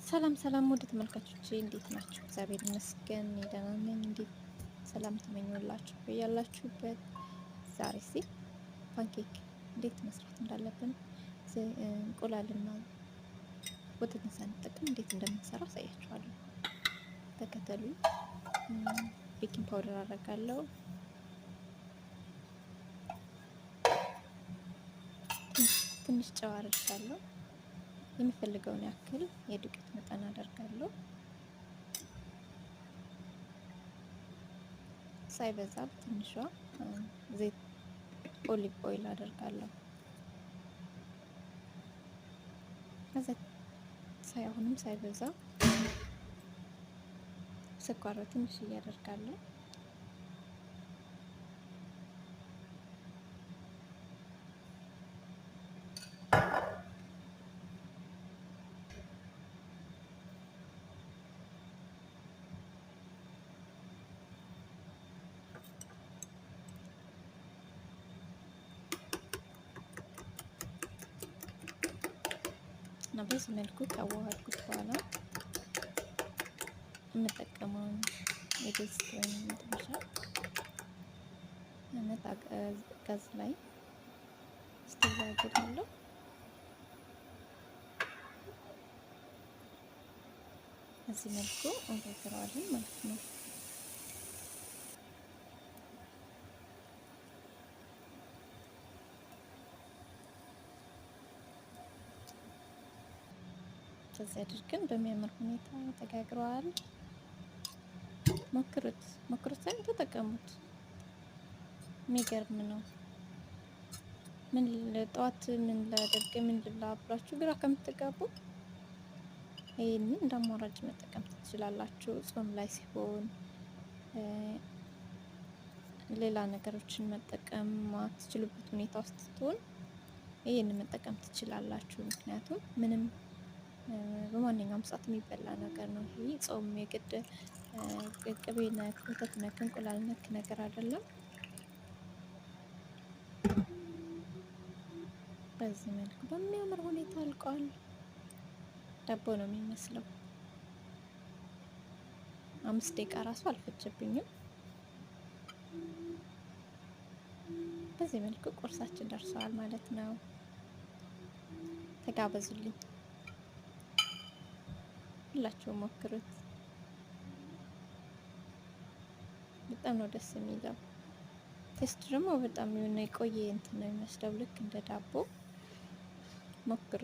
ሰላም ሰላም ወደ ተመልካቾቼ እንዴት ናችሁ? እግዚአብሔር ይመስገን እኔ ደህና ነኝ። እንዴት ሰላም ተመኘሁላችሁ በያላችሁበት። ዛሬ ፓንኬክ እንዴት መስራት እንዳለብን እንቁላልና ወተትን ሳንጠቀም እንዴት እንደምንሰራ አሳያችኋለሁ። ተከተሉ። ቤኪንግ ፓውደር አደርጋለሁ። ትንሽ ጨው አደርጋለሁ። የሚፈልገውን ያክል የዱቄት መጠን አደርጋለሁ። ሳይበዛ በትንሿ ዘይት ኦሊቭ ኦይል አደርጋለሁ። ከዛ አሁንም ሳይበዛ ስኳር ትንሽ እያደርጋለሁ። እና በዚህ መልኩ ካዋሃድኩት በኋላ የምጠቀመውን የድስት ወይም መጥበሻ ጋዝ ላይ ስቶቭ አደርጋለሁ። በዚህ መልኩ እንጋግረዋለን ማለት ነው። ከዚህ አድርገን በሚያምር ሁኔታ ተጋግረዋል። ሞክሩት ወይም ተጠቀሙት። የሚገርም ነው። ምን ጠዋት ምን ላደርግ ምን ልብላ ብላችሁ ግራ ከምትጋቡ ይሄንን እንደ አማራጭ መጠቀም ትችላላችሁ። ጾም ላይ ሲሆን ሌላ ነገሮችን መጠቀም ማትችሉበት ሁኔታ ውስጥ ስትሆን ይሄንን መጠቀም ትችላላችሁ። ምክንያቱም ምንም በማንኛውም ሰዓት የሚበላ ነገር ነው። ይሄ ጾም የግድ ቅቤ ነክ፣ ወተት ነክ፣ እንቁላል ነክ ነገር አይደለም። በዚህ መልኩ በሚያምር ሁኔታ አልቋል። ዳቦ ነው የሚመስለው። 5 ደቂቃ ራሱ አልፈጀብኝም። በዚህ መልኩ ቁርሳችን ደርሰዋል ማለት ነው። ተጋበዙልኝ። ሁላችሁም ሞክሩት። በጣም ነው ደስ የሚለው። ቴስት ደግሞ በጣም የሆነ የቆየ እንትን ነው የሚመስለው፣ ልክ እንደ ዳቦ። ሞክሩት።